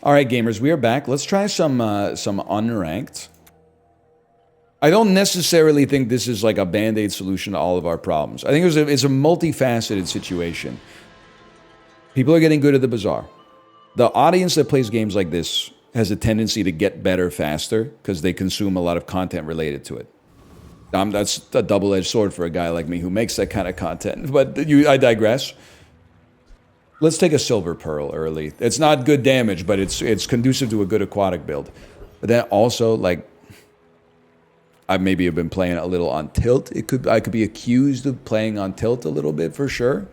All right, gamers, we are back. Let's try some unranked. I don't necessarily think this is like a band-aid solution to all of our problems. I think it's a multifaceted situation. People are getting good at the Bazaar. The audience that plays games like this has a tendency to get better faster because they consume a lot of content related to it. That's a double-edged sword for a guy like me who makes that kind of content, but I digress. Let's take a Silver Pearl early. It's not good damage, but it's conducive to a good aquatic build. But then also, like, I maybe have been playing a little on tilt. I could be accused of playing on tilt a little bit for sure.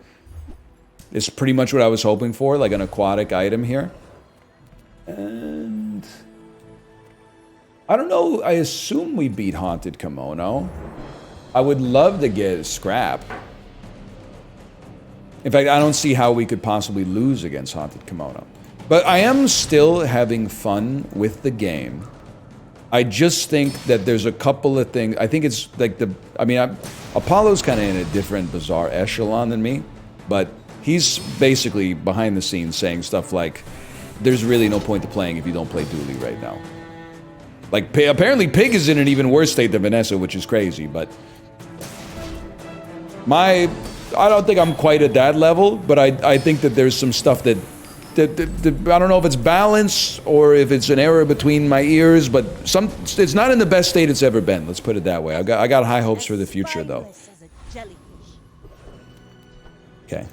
It's pretty much what I was hoping for, like an aquatic item here. And I don't know, I assume we beat Haunted Kimono. I would love to get Scrap. In fact, I don't see how we could possibly lose against Haunted Kimono. But I am still having fun with the game. I just think that there's a couple of things. I think it's like Apollo's kind of in a different Bazaar echelon than me, but he's basically behind the scenes saying stuff like, there's really no point to playing if you don't play Dooley right now. Like, apparently Pig is in an even worse state than Vanessa, which is crazy, but I don't think I'm quite at that level, but I think that there's some stuff that I don't know if it's balance or if it's an error between my ears, but it's not in the best state it's ever been. Let's put it that way. I got high hopes for the future, though. Okay,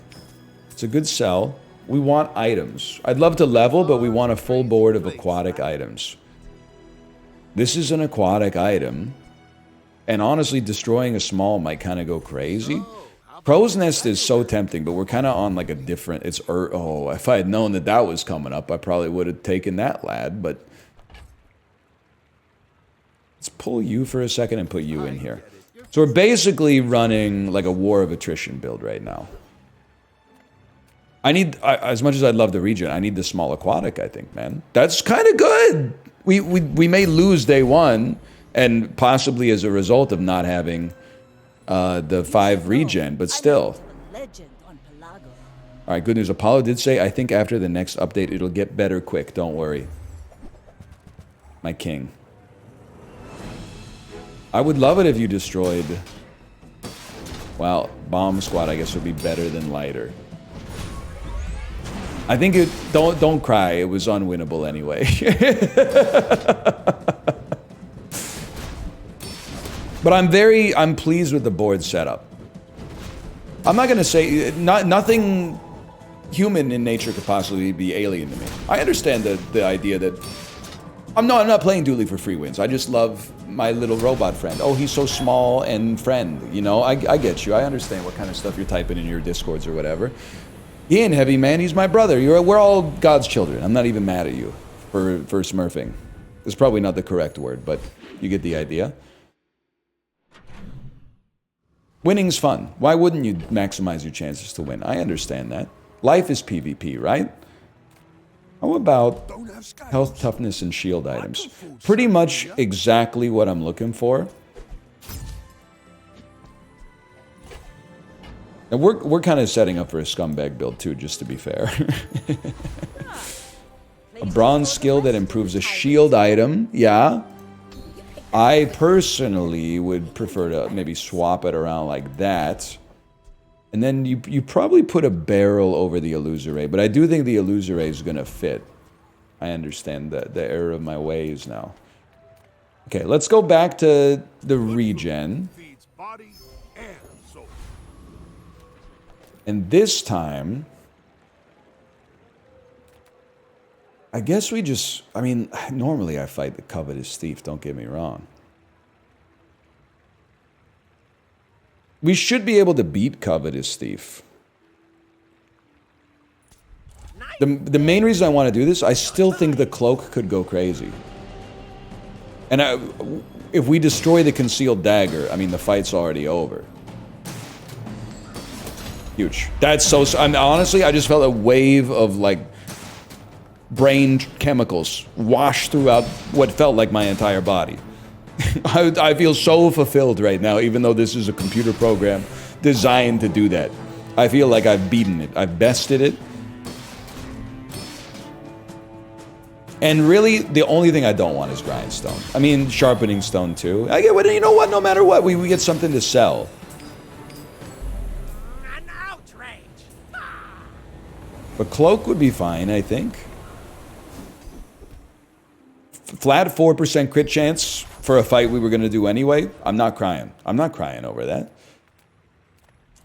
it's a good sell. We want items. I'd love to level, but we want a full board of aquatic items. This is an aquatic item, and honestly, destroying a small might kind of go crazy. Crow's Nest is so tempting, but we're kind of on like a different... Oh, if I had known that that was coming up, I probably would have taken that lad, but... Let's pull you for a second and put you in here. So we're basically running like a War of Attrition build right now. As much as I'd love the regen, I need the small aquatic, I think, man. That's kind of good! We may lose day one, and possibly as a result of not having... the 5 regen, but still. Alright, good news. Apollo did say, I think after the next update, it'll get better quick. Don't worry. My king. I would love it if you destroyed... Well, Bomb Squad, I guess, would be better than Lighter. I think it... Don't cry. It was unwinnable anyway. But I'm pleased with the board setup. I'm not gonna say nothing human in nature could possibly be alien to me. I understand the idea that I'm not playing Dooley for free wins. I just love my little robot friend. Oh, he's so small and friend. You know, I get you. I understand what kind of stuff you're typing in your discords or whatever. He ain't heavy, man. He's my brother. We're all God's children. I'm not even mad at you for smurfing. It's probably not the correct word, but you get the idea. Winning's fun. Why wouldn't you maximize your chances to win? I understand that. Life is PvP, right? How about health, toughness, and shield items? Pretty much exactly what I'm looking for. And we're kind of setting up for a scumbag build too, just to be fair. A bronze skill that improves a shield item, yeah. I personally would prefer to maybe swap it around like that. And then you probably put a barrel over the Illusoray, but I do think the Illusoray is going to fit. I understand the error of my ways now. Okay, let's go back to the regen. And this time... I guess we just... I mean, normally I fight the Covetous Thief, don't get me wrong. We should be able to beat Covetous Thief. The main reason I want to do this, I still think the Cloak could go crazy. And if we destroy the Concealed Dagger, I mean, the fight's already over. Huge. That's so... I mean, honestly, I just felt a wave of, like... brain chemicals wash throughout what felt like my entire body. I feel so fulfilled right now, even though this is a computer program designed to do that. I feel like I've beaten it. I've bested it. And really, the only thing I don't want is grindstone. I mean, sharpening stone too. I get what, you know what, no matter what, we get something to sell. An outrage. But cloak would be fine, I think. Flat 4% crit chance for a fight we were gonna do anyway. I'm not crying. I'm not crying over that.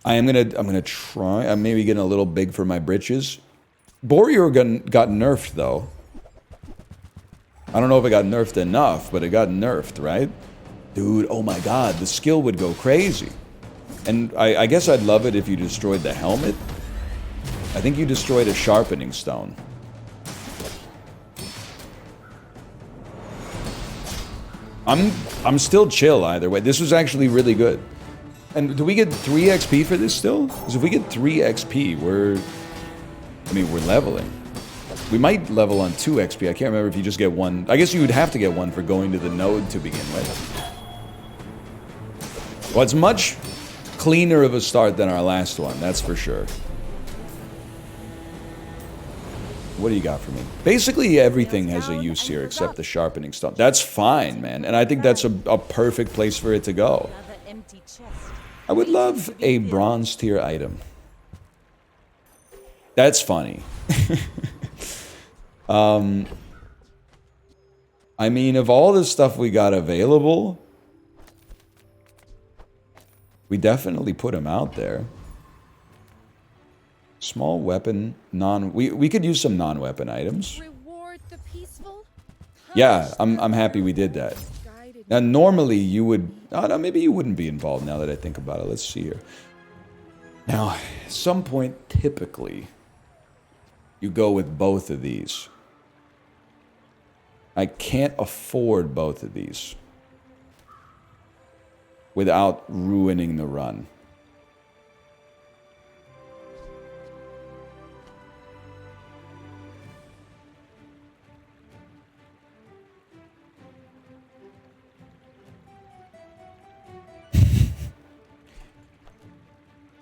I'm gonna try. I'm maybe getting a little big for my britches. Warrior got nerfed though. I don't know if it got nerfed enough, but it got nerfed, right? Dude, oh my god, the skill would go crazy. And I guess I'd love it if you destroyed the helmet. I think you destroyed a sharpening stone. I'm still chill either way. This was actually really good. And do we get 3 XP for this still? Because if we get 3 XP, we're leveling. We might level on 2 XP. I can't remember if you just get 1. I guess you would have to get 1 for going to the node to begin with. Well, it's much cleaner of a start than our last one, that's for sure. What do you got for me? Basically, everything has a use here except the sharpening stone. That's fine, man. And I think that's a perfect place for it to go. I would love a bronze tier item. That's funny. I mean, of all the stuff we got available, we definitely put them out there. Small weapon, we could use some non-weapon items. Reward the peaceful? Yeah, I'm happy we did that. Now, normally you would... Oh, no, maybe you wouldn't be involved now that I think about it. Let's see here. Now, at some point, typically, you go with both of these. I can't afford both of these without ruining the run.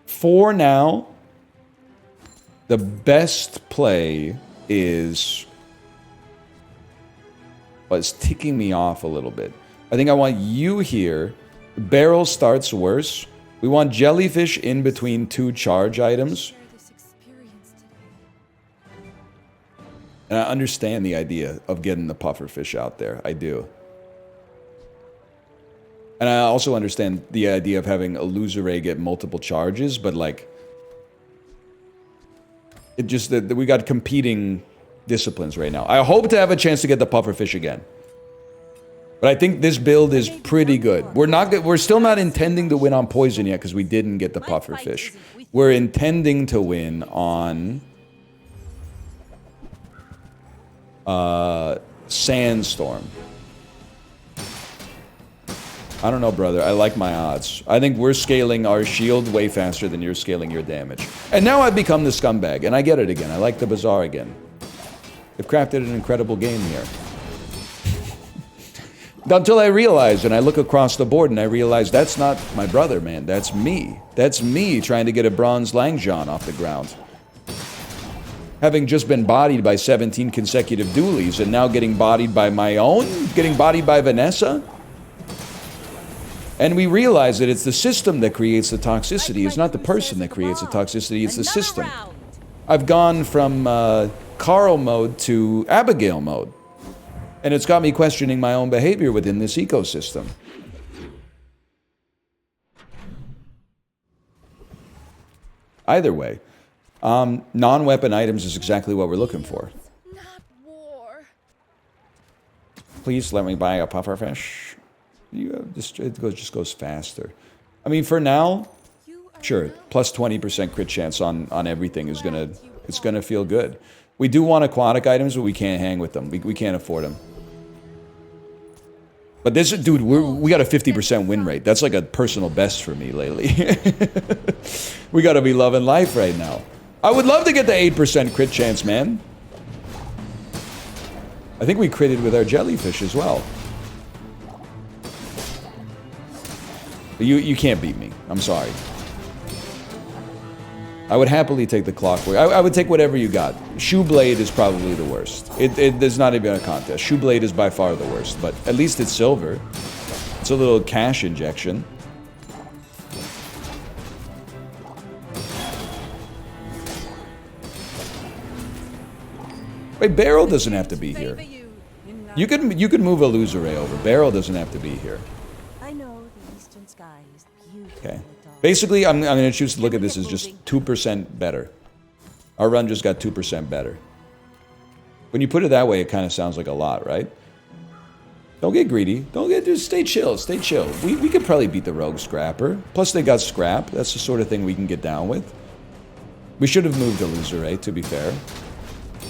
For now, the best play is... Well, it's ticking me off a little bit. I think I want you here. Barrel starts worse. We want jellyfish in between 2 charge items. And I understand the idea of getting the pufferfish out there. I do. And I also understand the idea of having Illusoray get multiple charges, but like... It just that we got competing disciplines right now. I hope to have a chance to get the pufferfish again. But I think this build is pretty good. We're still not intending to win on poison yet because we didn't get the pufferfish. We're intending to win on... Sandstorm. I don't know, brother. I like my odds. I think we're scaling our shield way faster than you're scaling your damage. And now I've become the scumbag, and I get it again. I like the Bazaar again. They've crafted an incredible game here. Until I realize, and I look across the board, and I realize that's not my brother, man. That's me. That's me trying to get a bronze Langjon off the ground. Having just been bodied by 17 consecutive dualies, and now getting bodied by my own? Getting bodied by Vanessa? And we realize that it's the system that creates the toxicity. It's not the person that creates the toxicity, it's the system. I've gone from Carl mode to Abigail mode. And it's got me questioning my own behavior within this ecosystem. Either way, non-weapon items is exactly what we're looking for. Not war. Please let me buy a pufferfish. It just goes faster. I mean, for now, sure, plus 20% crit chance on everything is gonna feel good. We do want aquatic items, but we can't hang with them. We can't afford them. But this, dude, we got a 50% win rate. That's like a personal best for me lately. We gotta be loving life right now. I would love to get the 8% crit chance, man. I think we critted with our jellyfish as well. You can't beat me. I'm sorry. I would happily take the clockwork. I would take whatever you got. Shoe blade is probably the worst. There's not even a contest. Shoe blade is by far the worst, but at least it's silver. It's a little cash injection. Wait, Barrel doesn't have to be here. You could move a loser ray over. Barrel doesn't have to be here. I know the eastern sky is beautiful. Okay. Basically, I'm going to choose to look at this as just 2% better. Our run just got 2% better. When you put it that way, it kind of sounds like a lot, right? Don't get greedy. Just stay chill. Stay chill. We could probably beat the Rogue Scrapper. Plus, they got Scrap. That's the sort of thing we can get down with. We should have moved the loser ray, to be fair.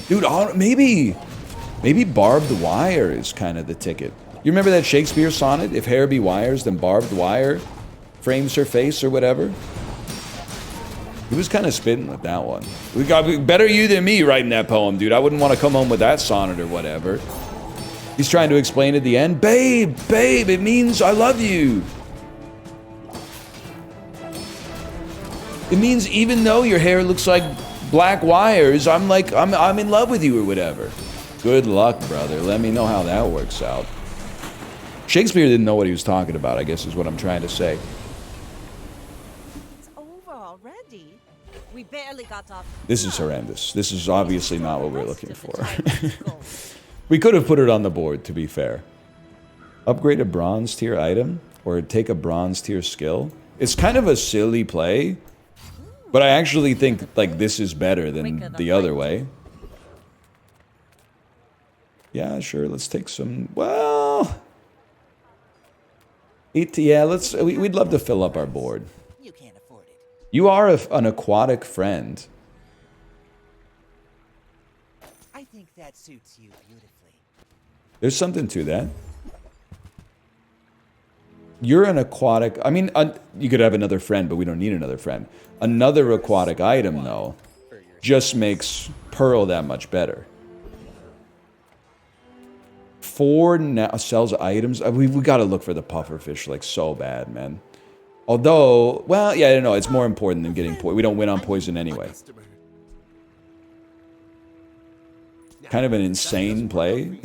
Dude, maybe barbed wire is kind of the ticket. You remember that Shakespeare sonnet? If hair be wires, then barbed wire frames her face or whatever. He was kind of spitting with that one. We got better you than me writing that poem, dude. I wouldn't want to come home with that sonnet or whatever. He's trying to explain at the end, babe, it means I love you. It means even though your hair looks like black wires, I'm in love with you or whatever. Good luck, brother. Let me know how that works out. Shakespeare didn't know what he was talking about, I guess is what I'm trying to say. It's over already. We barely got off. This is horrendous. This is obviously not what we're looking for. We could have put it on the board, to be fair. Upgrade a bronze tier item or take a bronze tier skill. It's kind of a silly play, but I actually think like this is better than the other way. Yeah, sure. Let's take some. Well, yeah. We'd love to fill up our board. You can't afford it. You are an aquatic friend. I think that suits you beautifully. There's something to that. You're an aquatic. I mean, you could have another friend, but we don't need another friend. Another aquatic item, though, just makes Pearl that much better. 4 now sells items. We got to look for the pufferfish like so bad, man. Although, well, yeah, I don't know. It's more important than getting poison. We don't win on poison anyway. Kind of an insane play.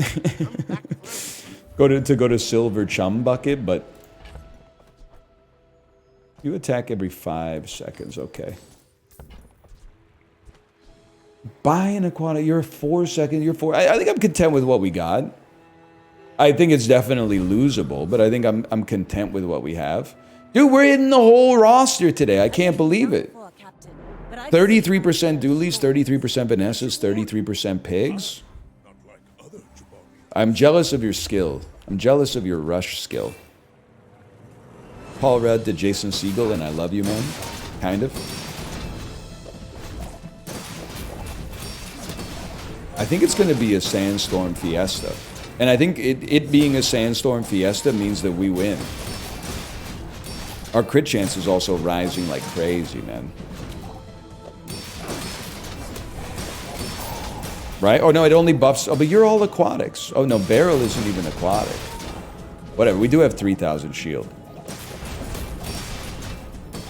go to silver chum bucket, but you attack every 5 seconds. Okay. Buy an aquatic. You're 4 seconds. You're 4. I think I'm content with what we got. I think it's definitely losable, but I think I'm content with what we have. Dude, we're hitting the whole roster today. I can't believe it. 33% Doolies, 33% Vanessas, 33% Pigs. I'm jealous of your skill. I'm jealous of your rush skill. Paul Rudd to Jason Segel, and I love you, man. Kind of. I think it's going to be a Sandstorm Fiesta. And I think it being a Sandstorm Fiesta means that we win. Our crit chance is also rising like crazy, man. Right? Oh, no, it only buffs... Oh, but you're all aquatics. Oh, no, Barrel isn't even aquatic. Whatever, we do have 3,000 shield.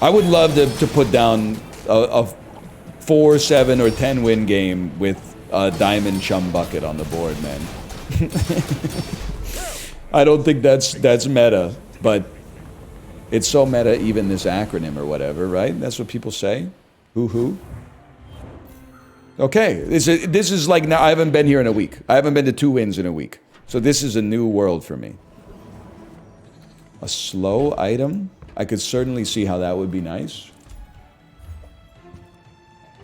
I would love to put down a 4, 7, or 10 win game with a Diamond Chum Bucket on the board, man. I don't think that's meta, but it's so meta, even this acronym or whatever, right? That's what people say. Hoo-hoo. Okay, this is like, now I haven't been here in a week. I haven't been to 2 wins in a week. So this is a new world for me. A slow item? I could certainly see how that would be nice.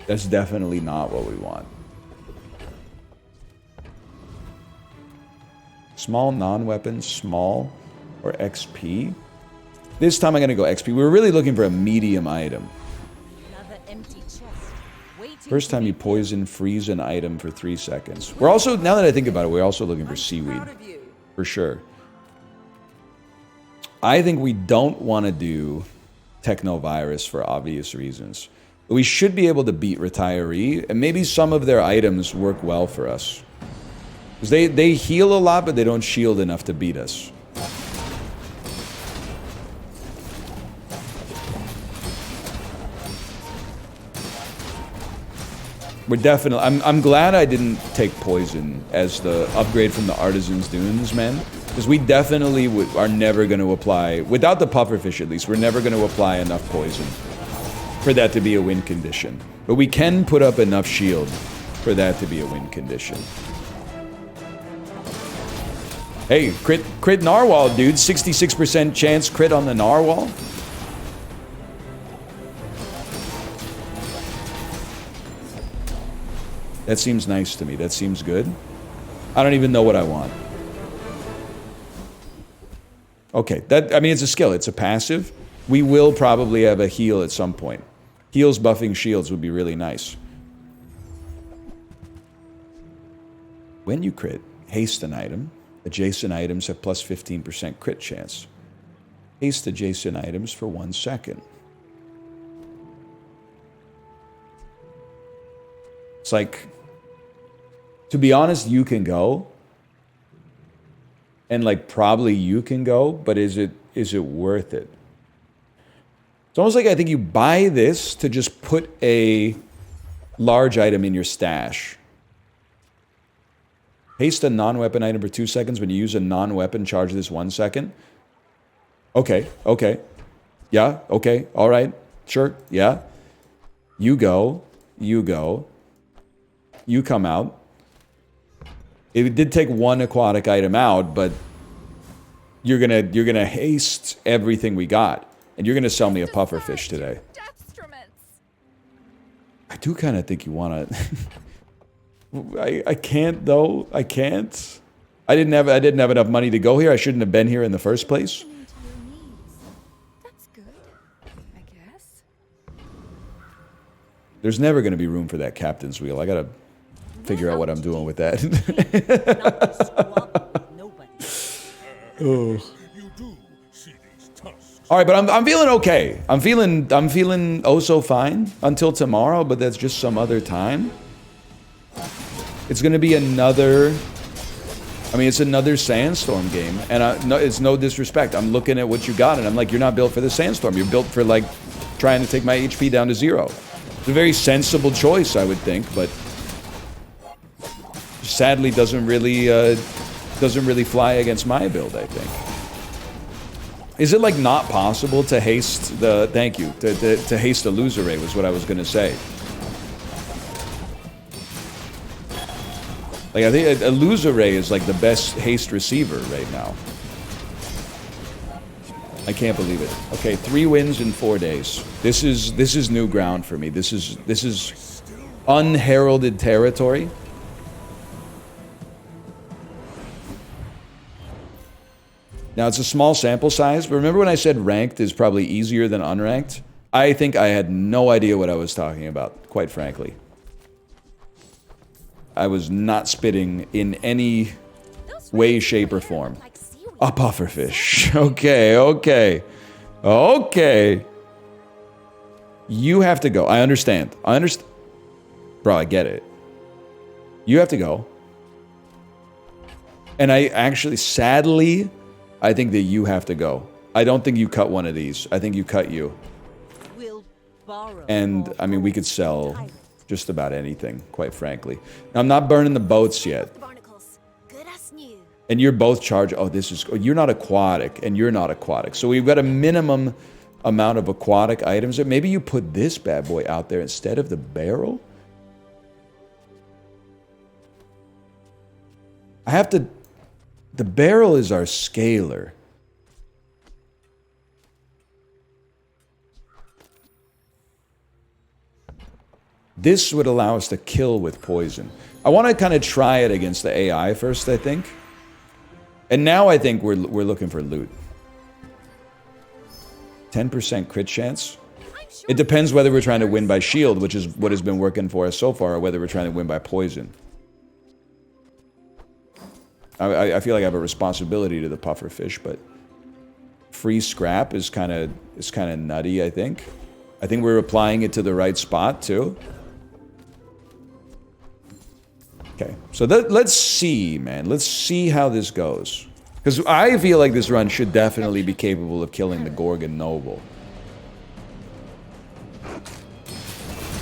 That's definitely not what we want. Small non-weapon, small, or XP? This time I'm going to go XP. We're really looking for a medium item. Another empty chest. First time you poison, freeze an item for 3 seconds. We're also, now that I think about it, we're also looking for seaweed. For sure. I think we don't want to do Technovirus for obvious reasons. We should be able to beat Retiree, and maybe some of their items work well for us. Because they heal a lot, but they don't shield enough to beat us. We're definitely... I'm glad I didn't take poison as the upgrade from the Artisan's Dunes, man. Because we definitely are never going to apply... Without the pufferfish, at least, we're never going to apply enough poison for that to be a win condition. But we can put up enough shield for that to be a win condition. Hey, crit narwhal, dude. 66% chance crit on the narwhal. That seems nice to me. That seems good. I don't even know what I want. Okay, I mean, it's a skill. It's a passive. We will probably have a heal at some point. Heals buffing shields would be really nice. When you crit, haste an item. Adjacent items have plus 15% crit chance. Haste adjacent items for 1 second. It's like, to be honest, you can go. And like probably you can go, but is it worth it? It's almost like I think you buy this to just put a large item in your stash. Haste a non-weapon item for 2 seconds. When you use a non-weapon, charge this 1 second. Okay, okay. Yeah, okay, all right. Sure, yeah. You go. You go. You come out. It did take one aquatic item out, but you're gonna haste everything we got. And you're gonna sell me a pufferfish today. I do kind of think you wanna... I can't though. I can't. I didn't have enough money to go here. I shouldn't have been here in the first place. That's good, I guess. There's never going to be room for that captain's wheel. I gotta figure out what I'm doing with that. Oh. All right, but I'm feeling okay. I'm feeling oh so fine until tomorrow, but that's just some other time. It's going to be another... I mean, it's another Sandstorm game. And no, it's no disrespect. I'm looking at what you got, and I'm like, you're not built for the Sandstorm. You're built for, like, trying to take my HP down to 0. It's a very sensible choice, I would think, but... sadly doesn't really fly against my build, I think. Is it, like, not possible to haste the... Thank you. To haste the loser ray was what I was going to say. Like, I think a loser ray is like the best haste receiver right now. I can't believe it. Okay, 3 wins in 4 days. This is new ground for me. This is unheralded territory. Now, it's a small sample size, but remember when I said ranked is probably easier than unranked? I think I had no idea what I was talking about, quite frankly. I was not spitting in any way, shape, or form. A pufferfish. Okay, okay. Okay. You have to go. I understand. I understand. Bro, I get it. You have to go. And I actually, sadly, I think that you have to go. I don't think you cut one of these. I think you cut you. And, I mean, we could sell just about anything, quite frankly. Now, I'm not burning the boats yet. And you're both charged. Oh, this is... You're not aquatic, and you're not aquatic. So we've got a minimum amount of aquatic items. Maybe you put this bad boy out there instead of the barrel? I have to... The barrel is our scaler. This would allow us to kill with poison. I want to kind of try it against the AI first, I think. And now I think we're looking for loot. 10% crit chance. It depends whether we're trying to win by shield, which is what has been working for us so far, or whether we're trying to win by poison. I feel like I have a responsibility to the pufferfish, but free scrap is kind of nutty, I think. I think we're applying it to the right spot, too. Okay, so let's see, man. Let's see how this goes. Because I feel like this run should definitely be capable of killing the Gorgon Noble.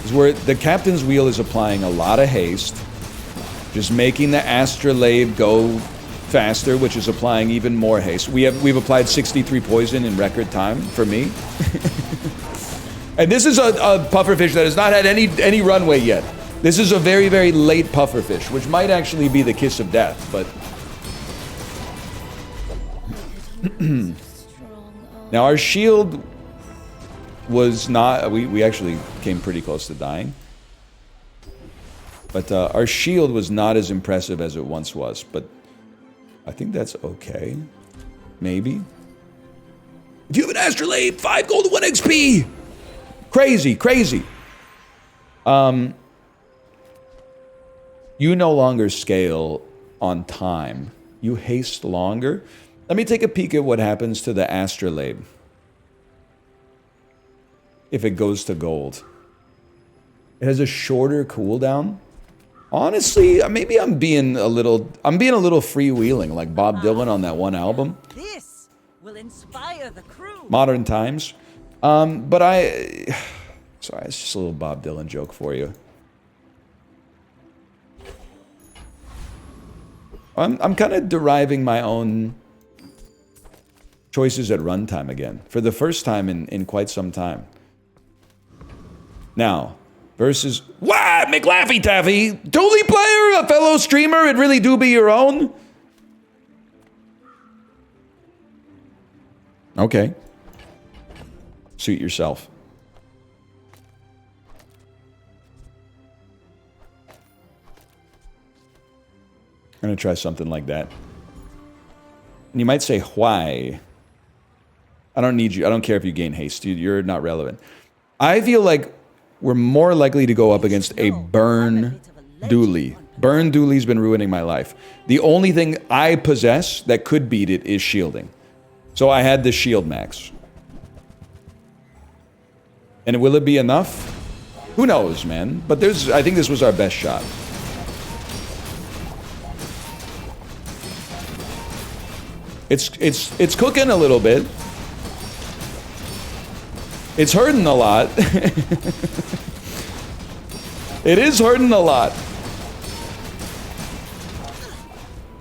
is where the captain's wheel is applying a lot of haste, just making the astrolabe go faster, which is applying even more haste. We've applied 63 poison in record time for me. And this is a pufferfish that has not had any runway yet. This is a very, very late pufferfish, which might actually be the kiss of death, but... Now our shield was not... We actually came pretty close to dying. But our shield was not as impressive as it once was, but I think that's okay. Maybe. Do you have an astrolabe? 5 gold, 1 XP! Crazy, crazy. You no longer scale on time. You haste longer. Let me take a peek at what happens to the astrolabe if it goes to gold. It has a shorter cooldown. Honestly, maybe I'm being a little freewheeling, like Bob Dylan on that one album. This will inspire the crew. Modern Times. But sorry, it's just a little Bob Dylan joke for you. I'm kind of deriving my own choices at runtime again, for the first time in quite some time. Now, versus... What? McLaffy Taffy? Dooley player? A fellow streamer? It really do be your own? Okay. Suit yourself. I'm gonna try something like that. And you might say, why? I don't need you. I don't care if you gain haste, dude. You're not relevant. I feel like we're more likely to go up against a burn Dooley. Burn Dooley's been ruining my life. The only thing I possess that could beat it is shielding. So I had the shield max. And will it be enough? Who knows, man? But I think this was our best shot. It's cooking a little bit. It's hurting a lot. It is hurting a lot.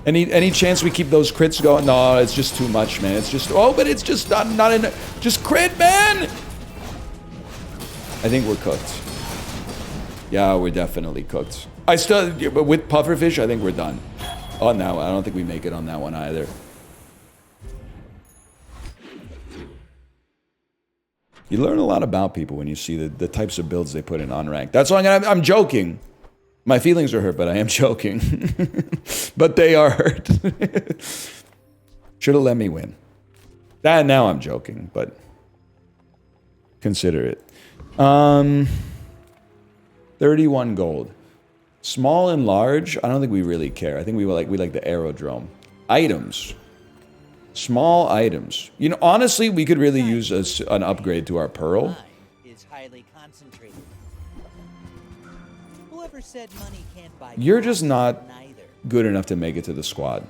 Any chance we keep those crits going? No, it's just too much, man. It's just... Oh, but it's just not in... Just crit, man! I think we're cooked. Yeah, we're definitely cooked. But with pufferfish, I think we're done. Oh, no, I don't think we make it on that one either. You learn a lot about people when you see the types of builds they put in unranked. That's why I'm joking. My feelings are hurt, but I am joking. But they are hurt. Should have let me win. Now I'm joking, but consider it. 31 gold. Small and large, I don't think we really care. I think we like the aerodrome. Items. Small items. You know, honestly, we could really use an upgrade to our pearl. Is highly concentrated. Whoever said money can't buy... You're just not good enough to make it to the squad.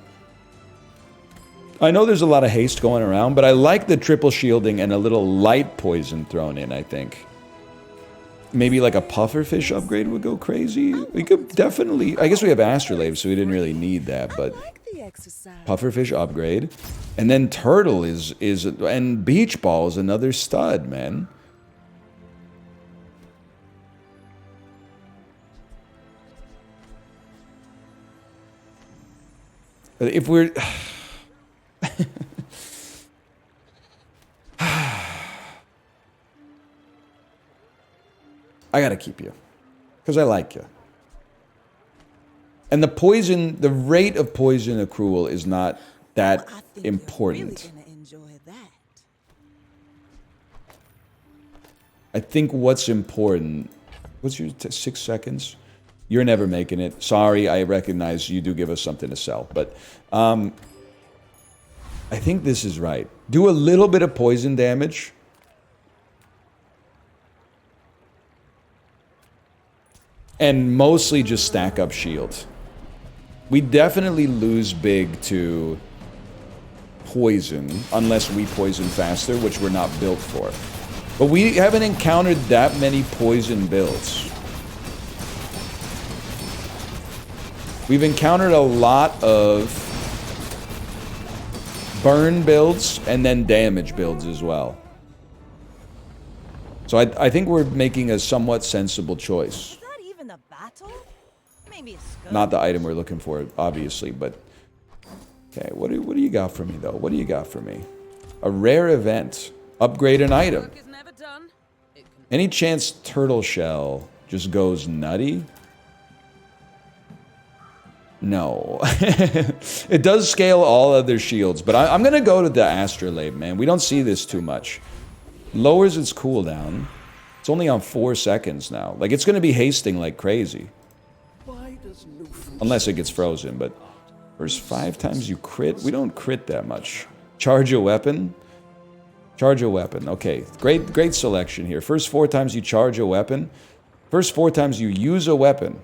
I know there's a lot of haste going around, but I like the triple shielding and a little light poison thrown in, I think. Maybe like a pufferfish upgrade would go crazy. We could definitely... I guess we have astrolabe, so we didn't really need that, but... Pufferfish upgrade. And then turtle is... And beach ball is another stud, man. If we're... I gotta keep you. Because I like you. And the poison, the rate of poison accrual is not that important. Really gonna enjoy that. I think what's important... What's your 6 seconds? You're never making it. Sorry, I recognize you do give us something to sell. But I think this is right. Do a little bit of poison damage. And mostly just stack up shields. We definitely lose big to poison, unless we poison faster, which we're not built for. But we haven't encountered that many poison builds. We've encountered a lot of burn builds and then damage builds as well. So I think we're making a somewhat sensible choice. Is that even a battle? Maybe a skirt. Not the item we're looking for, obviously, but... Okay, what do you got for me, though? What do you got for me? A rare event. Upgrade an item. Work is never done. It can Any chance turtle shell just goes nutty? No. It does scale all other shields, but I'm going to go to the astrolabe, man. We don't see this too much. Lowers its cooldown. It's only on 4 seconds now. Like, it's going to be hasting like crazy. Unless it gets frozen, but... First 5 times you crit? We don't crit that much. Charge a weapon? Charge a weapon. Okay, great selection here. First 4 times you charge a weapon. First 4 times you use a weapon.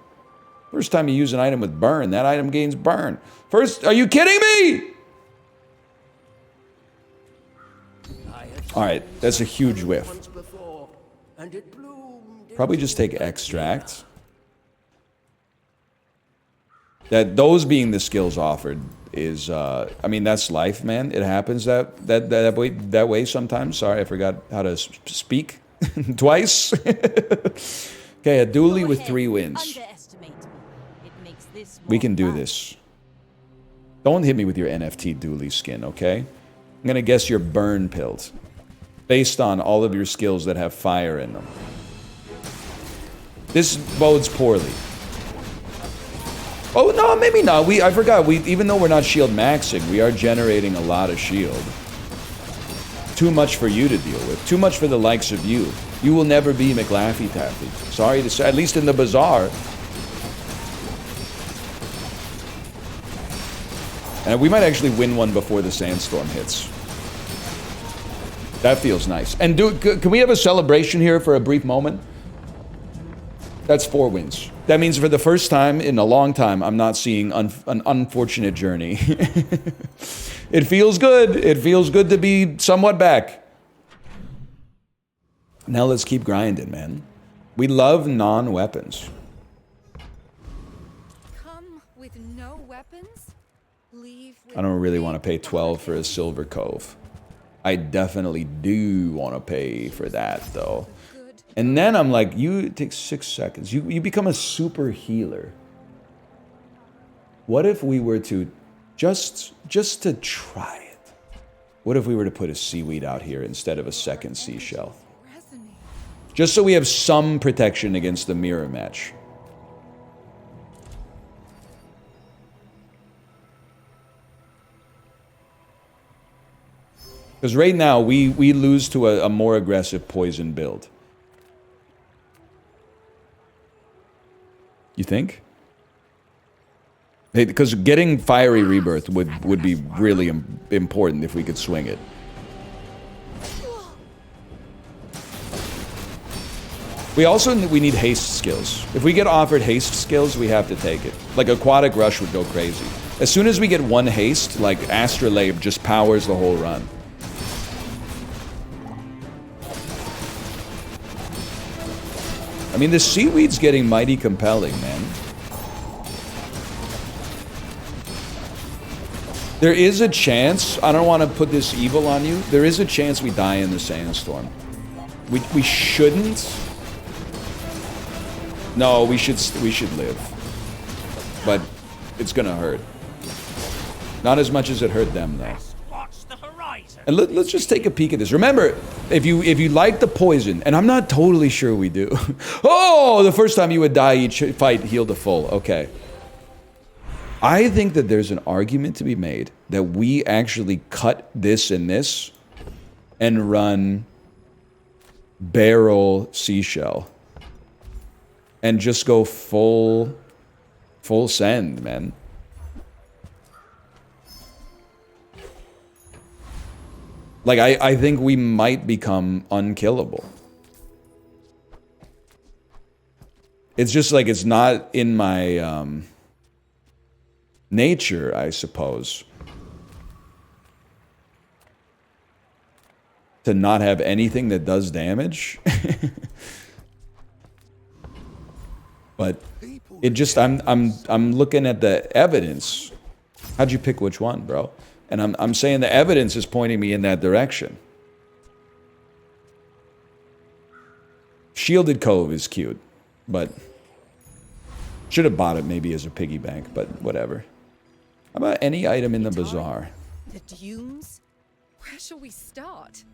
First time you use an item with burn, that item gains burn. First, are you kidding me? Alright, that's a huge whiff. Probably just take extract. Those being the skills offered is, I mean, that's life, man. It happens that way sometimes. Sorry, I forgot how to speak twice. Okay, a dually with 3 wins. We can do this. Don't hit me with your NFT dually skin, okay? I'm gonna guess you're burn pilled, based on all of your skills that have fire in them. This bodes poorly. Oh, no, maybe not. I forgot. Even though we're not shield maxing, we are generating a lot of shield. Too much for you to deal with. Too much for the likes of you. You will never be McLaffy Taffy. Sorry to say, at least in the Bazaar. And we might actually win one before the sandstorm hits. That feels nice. And can we have a celebration here for a brief moment? That's 4 wins. That means for the first time in a long time, I'm not seeing an unfortunate journey. It feels good. It feels good to be somewhat back. Now let's keep grinding, man. We love non-weapons. Come with no weapons, leave with I don't really want to pay 12 for a silver cove. I definitely do want to pay for that, though. And then I'm like, it takes 6 seconds. You become a super healer. What if we were to, just to try it, what if we were to put a seaweed out here instead of a second seashell? Just so we have some protection against the mirror match. Because right now, we lose to a more aggressive poison build. You think? Because getting Fiery Rebirth would be really important if we could swing it. We need haste skills. If we get offered haste skills, we have to take it. Like Aquatic Rush would go crazy. As soon as we get 1 haste, like Astrolabe just powers the whole run. I mean, the seaweed's getting mighty compelling, man. There is a chance, I don't want to put this evil on you, there is a chance we die in the sandstorm. We shouldn't. No, we should live. But it's gonna hurt. Not as much as it hurt them, though. And let's just take a peek at this. Remember, if you like the poison, and I'm not totally sure we do. Oh, the first time you would die, each fight heal to full. Okay. I think that there's an argument to be made that we actually cut this and this and run barrel seashell. And just go full send, man. Like, I think we might become unkillable. It's just like it's not in my nature, I suppose. to not have anything that does damage. But it just, I'm looking at the evidence. How'd you pick which one, bro? And I'm saying the evidence is pointing me in that direction. Shielded Cove is cute, but should have bought it maybe as a piggy bank, but whatever. How about any item in the bazaar? The dunes? Where shall we start?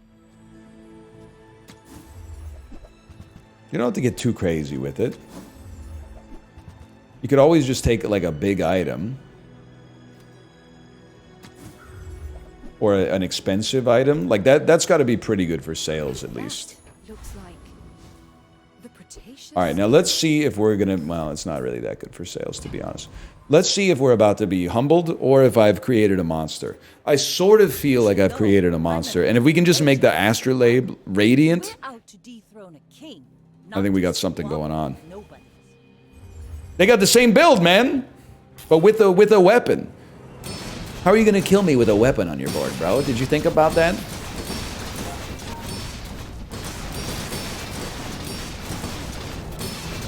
You don't have to get too crazy with it. You could always just take like a big item. Or an expensive item. Like that's got to be pretty good for sales at least. Looks like the Cretaceous. Alright, now let's see if we're gonna... Well, it's not really that good for sales, to be honest. Let's see if we're about to be humbled or if I've created a monster. I sort of feel like I've created a monster. And if we can just make the astrolabe radiant, We're out to dethrone a king. I think we got something going on. Nobody. They got the same build, man! But with a weapon. How are you gonna kill me with a weapon on your board, bro? Did you think about that?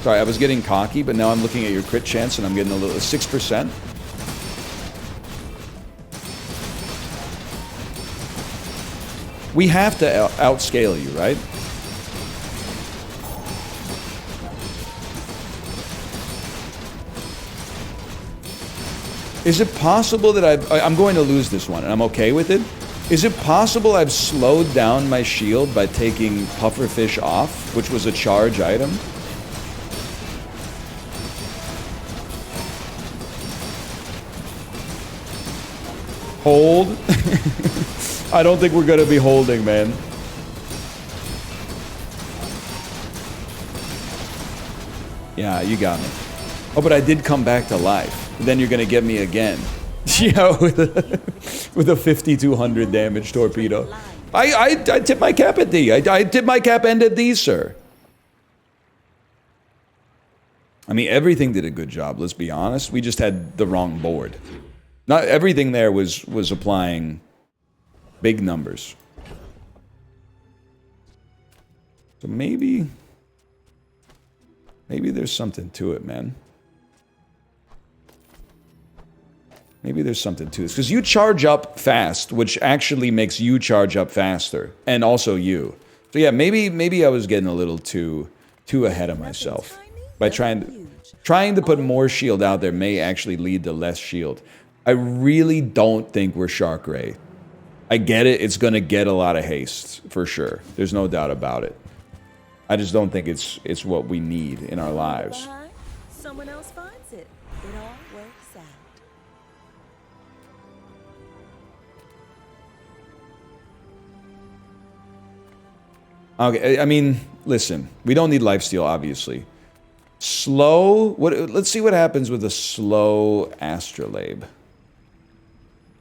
Sorry, I was getting cocky, but now I'm looking at your crit chance and I'm getting a little 6%. We have to outscale you, right? Is it possible that I'm going to lose this one, and I'm okay with it? Is it possible I've slowed down my shield by taking Pufferfish off, which was a charge item? Hold. I don't think we're going to be holding, man. Yeah, you got me. Oh, but I did come back to life. Then you're gonna get me again. Yeah, with a 5200 damage torpedo. I tip my cap at D. I tip my cap and at D, sir. I mean, everything did a good job, let's be honest. We just had the wrong board. Not everything there was applying big numbers. So maybe there's something to it, man. Maybe there's something to this. Because you charge up fast, which actually makes you charge up faster. And also you. So yeah, maybe I was getting a little too ahead of myself. By trying to put more shield out there may actually lead to less shield. I really don't think we're Shark Ray. I get it, it's going to get a lot of haste, for sure. There's no doubt about it. I just don't think it's what we need in our lives. Someone else finds it. It all works out. Okay, I mean, listen, we don't need lifesteal, obviously. Slow, let's see what happens with a slow astrolabe.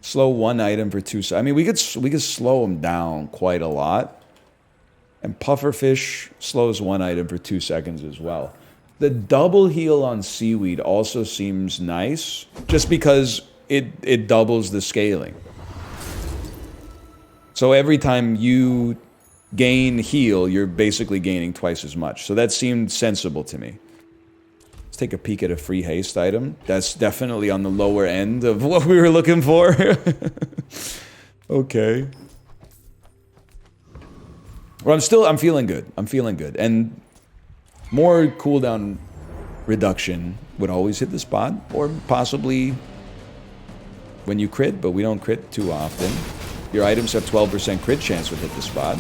Slow one item for 2 seconds. I mean, we could slow them down quite a lot. And Pufferfish slows one item for 2 seconds as well. The double heal on Seaweed also seems nice, just because it doubles the scaling. So every time you gain heal, you're basically gaining twice as much. So that seemed sensible to me. Let's take a peek at a free haste item. That's definitely on the lower end of what we were looking for. Okay. Well, I'm feeling good. I'm feeling good. And more cooldown reduction would always hit the spot, or possibly when you crit, but we don't crit too often. Your items have 12% crit chance would hit the spot.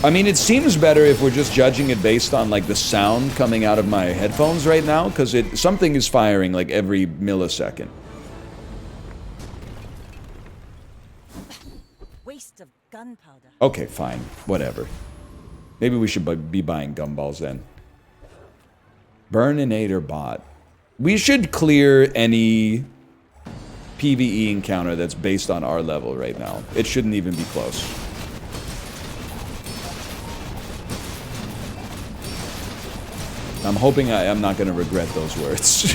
I mean, it seems better if we're just judging it based on, like, the sound coming out of my headphones right now, because something is firing, like, every millisecond. Waste of gunpowder. Okay, fine. Whatever. Maybe we should be buying gumballs then. Burninator bot. We should clear any PvE encounter that's based on our level right now. It shouldn't even be close. I'm hoping I'm not going to regret those words.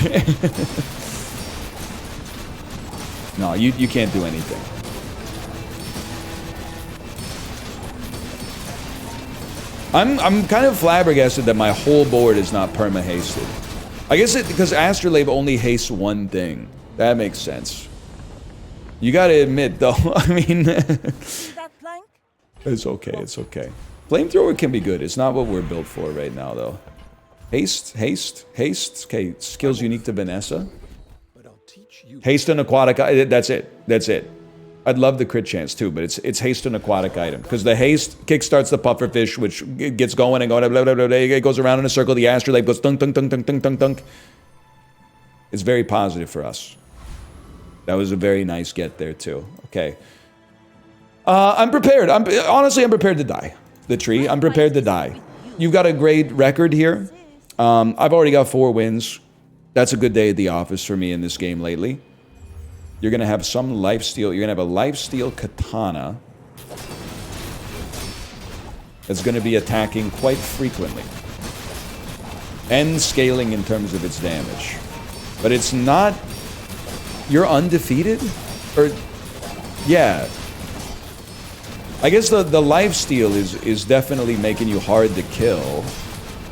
No, you can't do anything. I'm kind of flabbergasted that my whole board is not perma-hasted. I guess because Astrolabe only hastes one thing. That makes sense. You gotta admit, though, I mean... That plank? It's okay, it's okay. Flamethrower can be good. It's not what we're built for right now, though. Haste, haste, haste. Okay, skills unique to Vanessa. Haste an aquatic... That's it. That's it. I'd love the crit chance too, but it's haste an aquatic item. Because the haste kickstarts the pufferfish, which gets going and going, blah, blah, blah, blah, it goes around in a circle, the astrolabe goes dunk, dunk, dunk, dunk, dunk, dunk, dunk. It's very positive for us. That was a very nice get there too. Okay. I'm prepared. Honestly, I'm prepared to die. The tree, I'm prepared to die. You've got a great record here. I've already got 4 wins. That's a good day at the office for me in this game lately. You're going to have some lifesteal. You're going to have a lifesteal katana that's going to be attacking quite frequently. And scaling in terms of its damage. But it's not... You're undefeated? Or... Yeah. I guess the lifesteal is definitely making you hard to kill.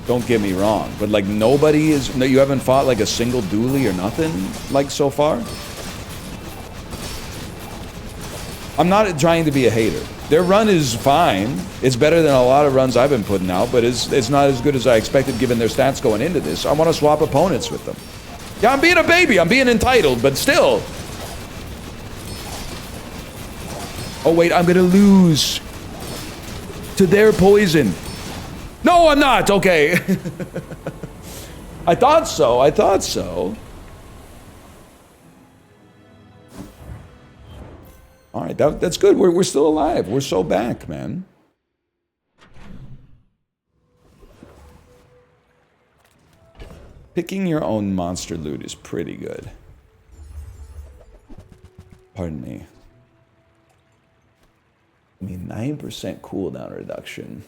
Don't get me wrong. But like nobody is... You haven't fought like a single dually or nothing like so far? I'm not trying to be a hater. Their run is fine. It's better than a lot of runs I've been putting out, but it's not as good as I expected given their stats going into this. I want to swap opponents with them. Yeah, I'm being a baby. I'm being entitled, but still. Oh, wait, I'm going to lose to their poison. No, I'm not. Okay. I thought so. I thought so. All right, that's good. We're still alive. We're so back, man. Picking your own monster loot is pretty good. Pardon me. I mean, 9% cooldown reduction.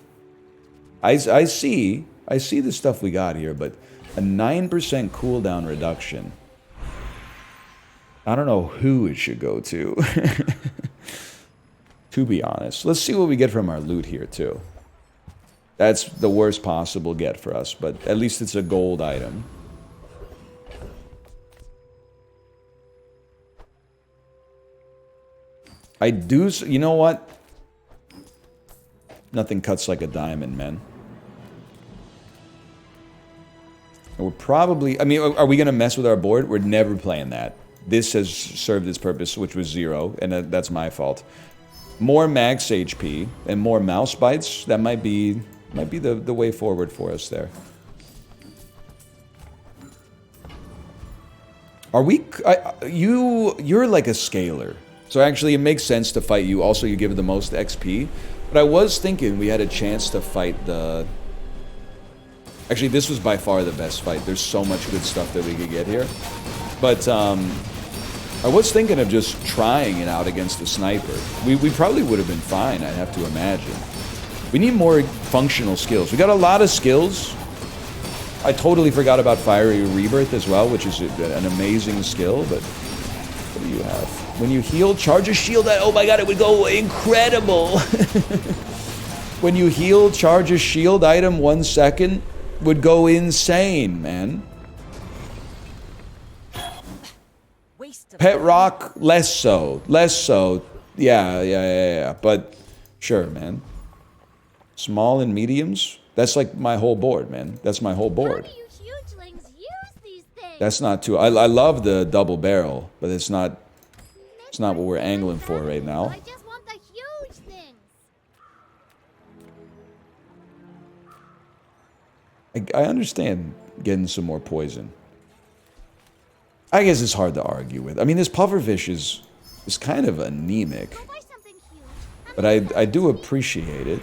I see the stuff we got here, but a 9% cooldown reduction. I don't know who it should go to. To be honest. Let's see what we get from our loot here, too. That's the worst possible get for us, but at least it's a gold item. I do... You know what? Nothing cuts like a diamond, man. We're probably... I mean, are we going to mess with our board? We're never playing that. This has served its purpose, which was 0, and that's my fault. More max HP and more mouse bites. That might be the way forward for us there. Are we? You're like a scaler, so actually it makes sense to fight you. Also, you give the most XP. But I was thinking we had a chance to fight the. Actually, this was by far the best fight. There's so much good stuff that we could get here, but I was thinking of just trying it out against the sniper. We probably would have been fine, I'd have to imagine. We need more functional skills. We got a lot of skills. I totally forgot about Fiery Rebirth as well, which is an amazing skill, but what do you have? When you heal, charge a shield. Oh my god, it would go incredible. When you heal, charge a shield item 1 second, would go insane, man. Pet rock, less so. Less so. Yeah. But sure, man. Small and mediums? That's like my whole board, man. That's my whole board. How do you hugelings use these things? That's not too... I love the double barrel, but it's not what we're angling for right now. I just want the huge things. I understand getting some more poison. I guess it's hard to argue with. I mean, this pufferfish is kind of anemic, Go buy something huge. but I do appreciate it.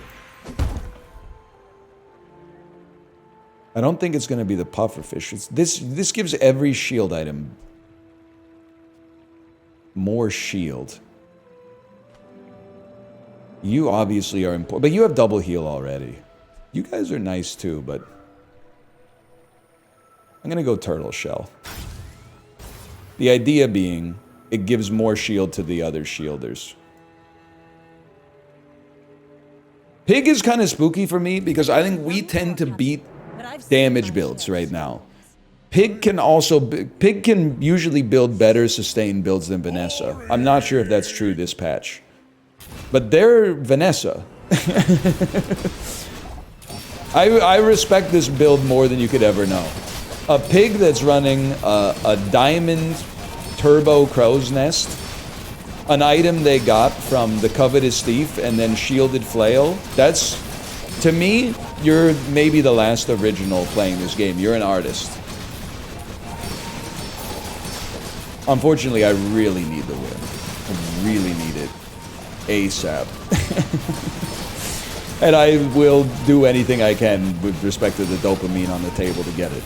I don't think it's going to be the pufferfish. This gives every shield item more shield. You obviously are important, but you have double heal already. You guys are nice too, but I'm gonna go turtle shell. The idea being, it gives more shield to the other shielders. Pig is kind of spooky for me because I think we tend to beat damage builds right now. Pig can usually build better sustained builds than Vanessa. I'm not sure if that's true this patch. But they're Vanessa. I respect this build more than you could ever know. A pig that's running a diamond turbo crow's nest, an item they got from the covetous thief, and then shielded flail. That's, to me, you're maybe the last original playing this game. You're an artist. Unfortunately, I really need the win. I really need it ASAP. And I will do anything I can with respect to the dopamine on the table to get it.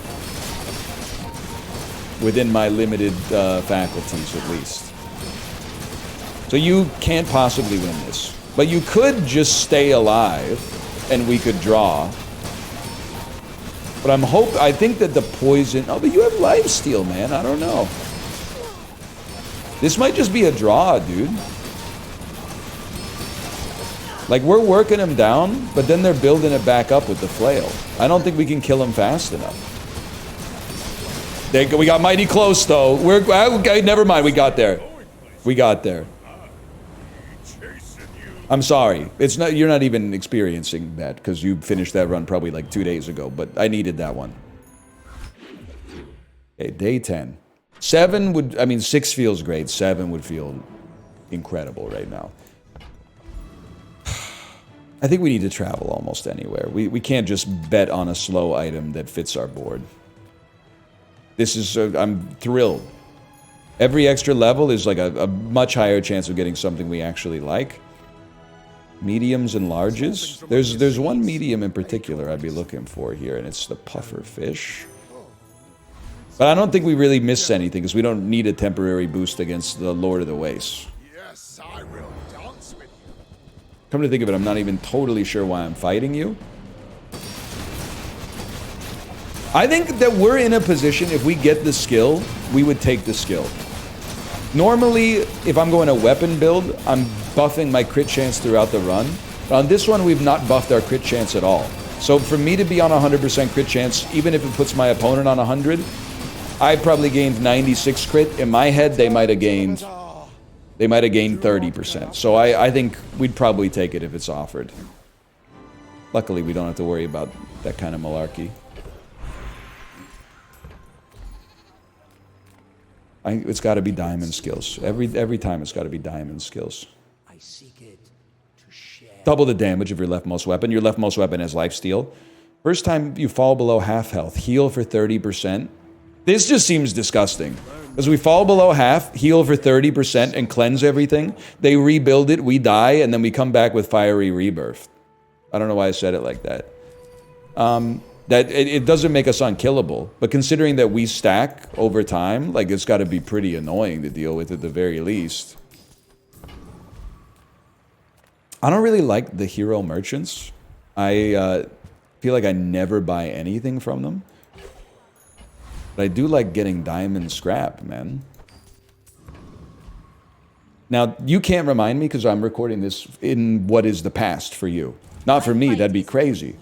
Within my limited faculties, at least. So you can't possibly win this. But you could just stay alive, and we could draw. But I think that the poison... Oh, but you have lifesteal, man. I don't know. This might just be a draw, dude. Like, we're working them down, but then they're building it back up with the flail. I don't think we can kill them fast enough. We got mighty close, though. Okay, never mind. We got there. We got there. I'm sorry. It's not. You're not even experiencing that because you finished that run probably like 2 days ago. But I needed that one. Okay, day 10. 7 would. I mean, 6 feels great. 7 would feel incredible right now. I think we need to travel almost anywhere. We can't just bet on a slow item that fits our board. This is, I'm thrilled. Every extra level is like a much higher chance of getting something we actually like. Mediums and larges. There's one medium in particular I'd be looking for here, and it's the puffer fish. But I don't think we really miss anything, because we don't need a temporary boost against the Lord of the Wastes. Yes, I will dance with you. Come to think of it, I'm not even totally sure why I'm fighting you. I think that we're in a position, if we get the skill, we would take the skill. Normally, if I'm going a weapon build, I'm buffing my crit chance throughout the run. But on this one, we've not buffed our crit chance at all. So for me to be on 100% crit chance, even if it puts my opponent on 100, I probably gained 96 crit. In my head, they might have gained 30%. So I think we'd probably take it if it's offered. Luckily, we don't have to worry about that kind of malarkey. It's got to be diamond skills. Every time it's got to be diamond skills. I seek it to share. Double the damage of your leftmost weapon. Your leftmost weapon has lifesteal. First time you fall below half health, heal for 30%. This just seems disgusting. As we fall below half, heal for 30% and cleanse everything. They rebuild it, we die, and then we come back with fiery rebirth. I don't know why I said it like that. That it doesn't make us unkillable, but considering that we stack over time, like, it's got to be pretty annoying to deal with at the very least. I don't really like the hero merchants. I feel like I never buy anything from them. But I do like getting diamond scrap, man. Now, you can't remind me because I'm recording this in what is the past for you. Not for me, that'd be crazy.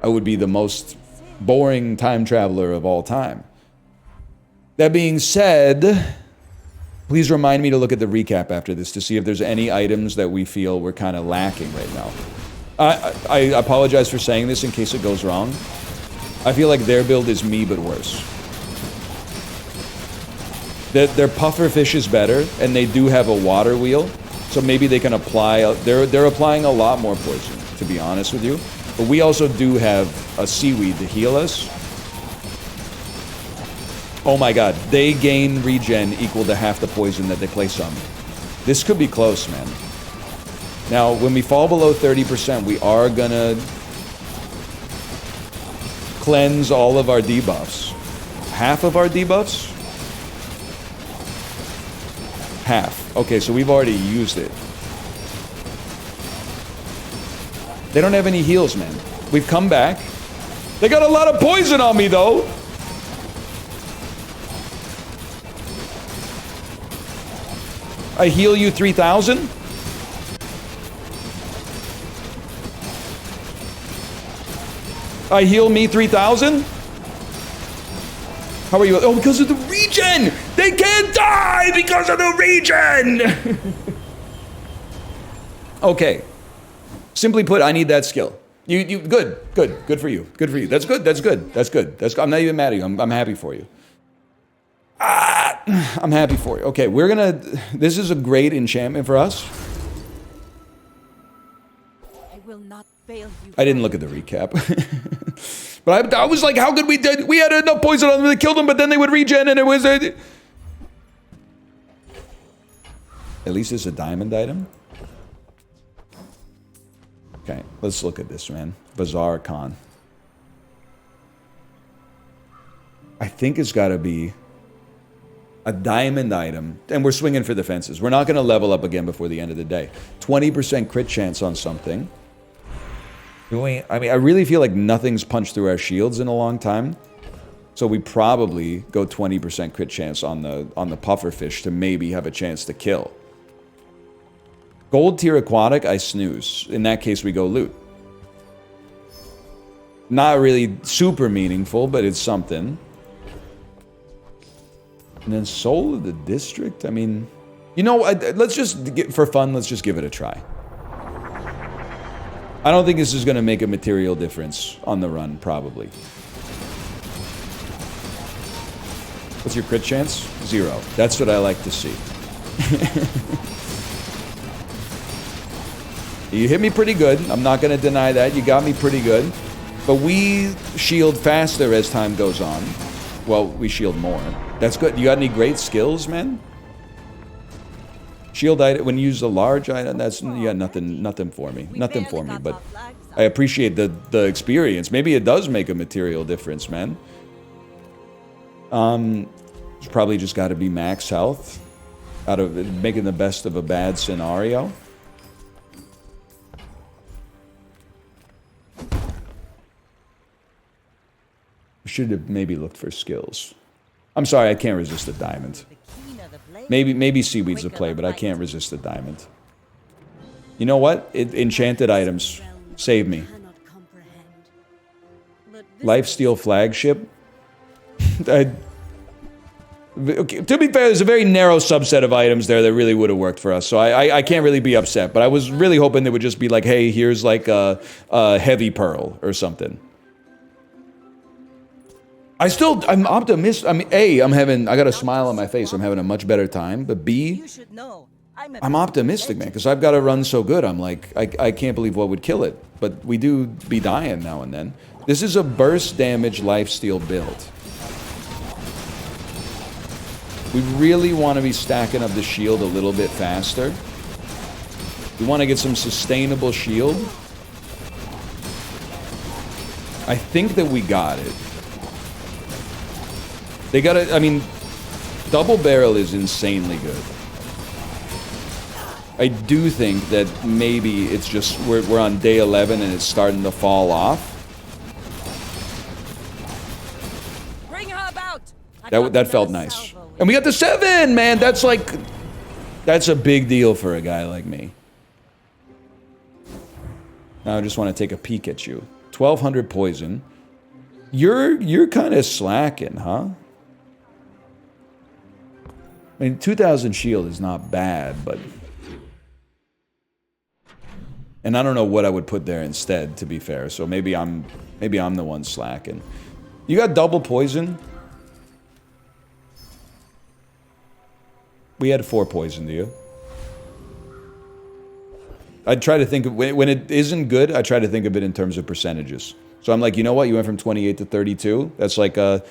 I would be the most boring time traveler of all time. That being said, please remind me to look at the recap after this to see if there's any items that we feel we're kind of lacking right now. I apologize for saying this in case it goes wrong. I feel like their build is me, but worse. Their puffer fish is better, and they do have a water wheel, so maybe they can apply... They're applying a lot more poison, to be honest with you. But we also do have a seaweed to heal us. Oh my god, they gain regen equal to half the poison that they place on me. This could be close, man. Now, when we fall below 30%, we are gonna cleanse all of our debuffs. Half of our debuffs? Half. Okay, so we've already used it. They don't have any heals, man. We've come back. They got a lot of poison on me, though. I heal you 3,000? I heal me 3,000? How are you? Oh, because of the regen! They can't die because of the regen! Okay. Simply put, I need that skill. Good for you. Good for you. That's good. I'm not even mad at you. I'm happy for you. I'm happy for you. Okay, this is a great enchantment for us. I will not fail you. I didn't look at the recap. But I was like, how could we did? We had enough poison on them to kill them, but then they would regen and it was at least it's a diamond item. Okay, let's look at this, man. Bazaar Con. I think it's got to be a diamond item, and we're swinging for the fences. We're not going to level up again before the end of the day. 20% crit chance on something. I mean, I really feel like nothing's punched through our shields in a long time. So we probably go 20% crit chance on the puffer fish to maybe have a chance to kill. Gold tier aquatic, I snooze. In that case, we go loot. Not really super meaningful, but it's something. And then Soul of the District, I mean... You know, let's just, for fun, let's just give it a try. I don't think this is going to make a material difference on the run, probably. What's your crit chance? 0. That's what I like to see. You hit me pretty good. I'm not going to deny that. You got me pretty good. But we shield faster as time goes on. Well, we shield more. That's good. You got any great skills, man? Shield item, when you use a large item, that's, yeah, nothing for me. Nothing for me, but I appreciate the experience. Maybe it does make a material difference, man. It's probably just got to be max health out of making the best of a bad scenario. Should have maybe looked for skills. I'm sorry, I can't resist a diamond. Maybe Seaweed's a play, but I can't resist a diamond. You know what? Enchanted items. Save me. Lifesteal flagship? Okay, to be fair, there's a very narrow subset of items there that really would have worked for us, so I can't really be upset, but I was really hoping they would just be like, hey, here's like a heavy pearl or something. I'm optimistic. I mean, A, I got a smile on my face. I'm having a much better time. But B, I'm optimistic, man, because I've got to run so good. I'm like, I can't believe what would kill it. But we do be dying now and then. This is a burst damage lifesteal build. We really want to be stacking up the shield a little bit faster. We want to get some sustainable shield. I think that we got it. They gotta, I mean, double barrel is insanely good. I do think that maybe it's just, we're on day 11 and it's starting to fall off. Bring her about. That felt nice. And we got the 7, man. That's like, that's a big deal for a guy like me. Now I just want to take a peek at you. 1200 poison. You're kind of slacking, huh? I mean, 2000 shield is not bad, but... And I don't know what I would put there instead, to be fair. So maybe I'm the one slacking. You got double poison? We had 4 poison, do you? I try to think of... When it isn't good, I try to think of it in terms of percentages. So I'm like, you know what? You went from 28 to 32. That's like a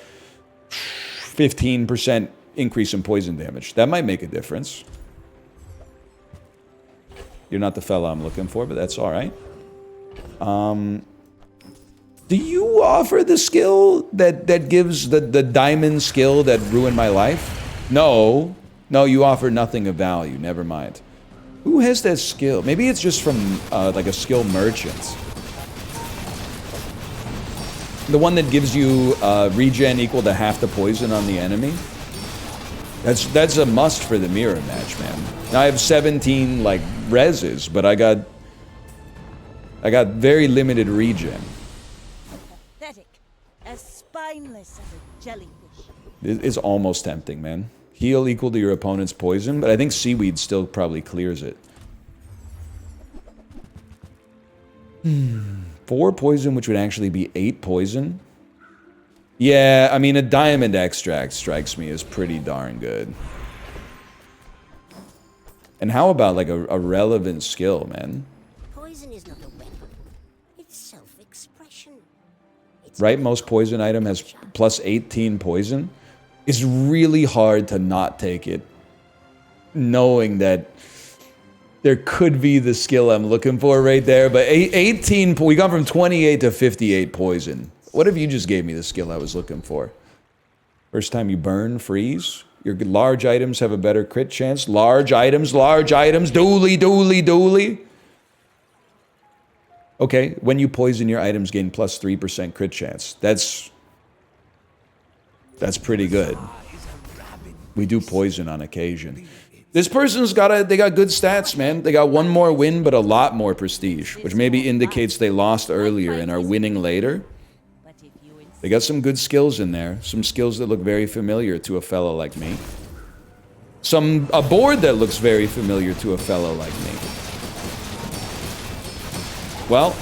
15% increase in poison damage. That might make a difference. You're not the fella I'm looking for, but that's all right. Do you offer the skill that gives the diamond skill that ruined my life? No. No, you offer nothing of value. Never mind. Who has that skill? Maybe it's just from like a skill merchant. The one that gives you regen equal to half the poison on the enemy. That's a must for the mirror match, man. Now I have 17 like reses, but I got very limited regen. Pathetic. As spineless as a jellyfish. It's almost tempting, man. Heal equal to your opponent's poison, but I think seaweed still probably clears it. 4 poison, which would actually be 8 poison. Yeah, I mean, a diamond extract strikes me as pretty darn good. And how about, like, a relevant skill, man? Poison is not a weapon. It's self-expression. Right, most poison item has plus 18 poison. It's really hard to not take it, knowing that there could be the skill I'm looking for right there. But 18, we gone from 28 to 58 poison. What if you just gave me the skill I was looking for? First time you burn, freeze. Your large items have a better crit chance. Large items, dooley, dooley, dooley. Okay, when you poison, your items gain plus 3% crit chance. That's pretty good. We do poison on occasion. This person's they got good stats, man. They got 1 more win, but a lot more prestige, which maybe indicates they lost earlier and are winning later. They got some good skills in there. Some skills that look very familiar to a fellow like me. A board that looks very familiar to a fellow like me. Well,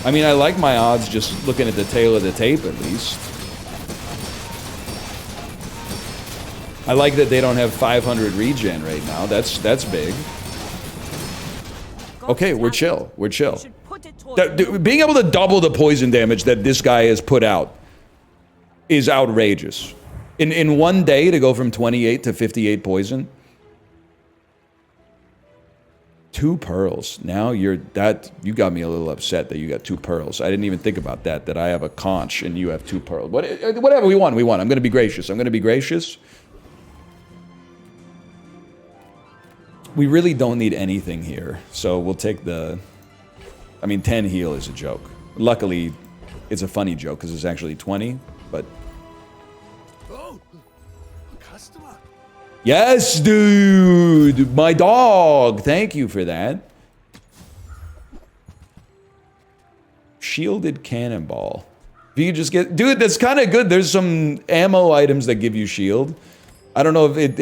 I mean, I like my odds just looking at the tail of the tape at least. I like that they don't have 500 regen right now. That's big. Okay, we're chill. We're chill. Being able to double the poison damage that this guy has put out is outrageous. In one day to go from 28 to 58 poison. 2 pearls. Now you got me a little upset that you got 2 pearls. I didn't even think about that I have a conch and you have 2 pearls. Whatever we want. I'm going to be gracious. I'm going to be gracious. We really don't need anything here, so we'll take the... I mean, 10 heal is a joke. Luckily, it's a funny joke, because it's actually 20, but... Oh, a customer. Yes, dude! My dog! Thank you for that. Shielded cannonball. If you just get... Dude, that's kind of good. There's some ammo items that give you shield. I don't know if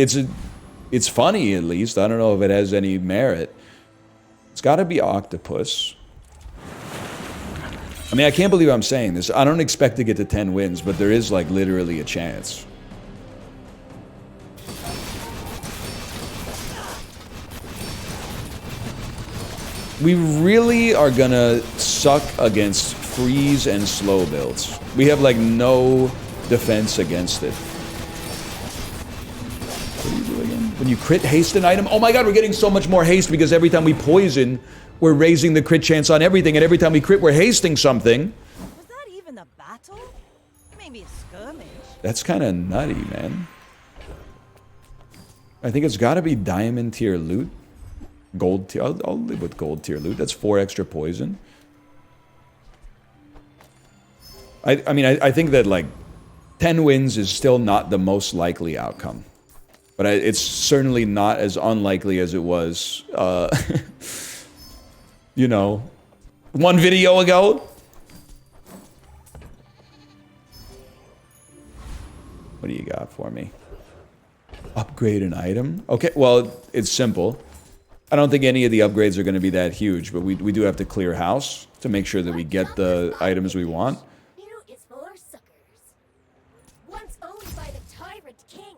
it's funny, at least. I don't know if it has any merit. It's got to be octopus. I mean, I can't believe I'm saying this. I don't expect to get to 10 wins, but there is, like, literally a chance. We really are gonna suck against freeze and slow builds. We have, like, no defense against it. What do you do again? When you crit haste an item, oh my god, we're getting so much more haste because every time we poison, we're raising the crit chance on everything, and every time we crit, we're hasting something. Was that even a battle? Maybe a skirmish. That's kind of nutty, man. I think it's got to be diamond tier loot. Gold tier. I'll live with gold tier loot. That's 4 extra poison. I mean, I think that, like, 10 wins is still not the most likely outcome. But it's certainly not as unlikely as it was, you know, 1 video ago. What do you got for me? Upgrade an item? Okay, well, it's simple. I don't think any of the upgrades are going to be that huge, but we do have to clear house to make sure that we get the items we want. Is for suckers. Once owned by the tyrant king.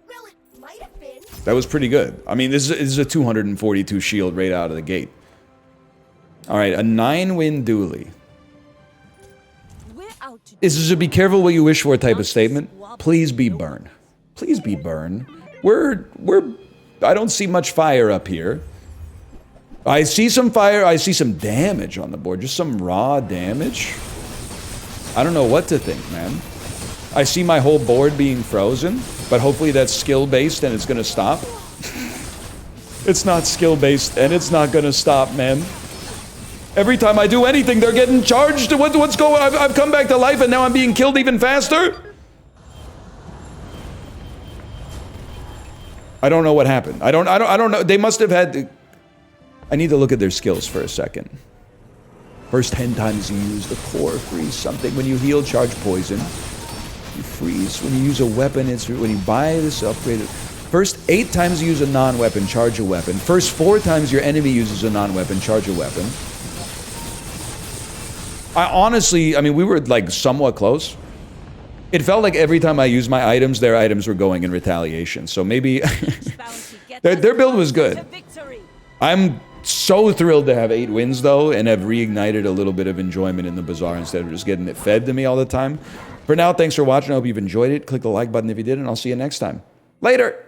Well, it might have been. That was pretty good. I mean, this is a 242 shield right out of the gate. All right, a 9-win dually. This is a be careful what you wish for type of statement. Please be burn. Please be burn. I don't see much fire up here. I see some fire. I see some damage on the board. Just some raw damage. I don't know what to think, man. I see my whole board being frozen, but hopefully that's skill-based and it's going to stop. It's not skill-based and it's not going to stop, man. Every time I do anything, they're getting charged. What's going on? I've come back to life and now I'm being killed even faster? I don't know what happened. I don't know. They must have had... I need to look at their skills for a second. First 10 times you use the core, freeze something. When you heal, charge poison. You freeze. When you use a weapon, it's... When you buy this upgraded... First 8 times you use a non-weapon, charge a weapon. First 4 times your enemy uses a non-weapon, charge a weapon. I honestly... I mean, we were, like, somewhat close. It felt like every time I used my items, their items were going in retaliation. So maybe... their build was good. I'm so thrilled to have 8 wins, though, and have reignited a little bit of enjoyment in the Bazaar instead of just getting it fed to me all the time. For now, thanks for watching. I hope you've enjoyed it. Click the like button if you did, and I'll see you next time. Later!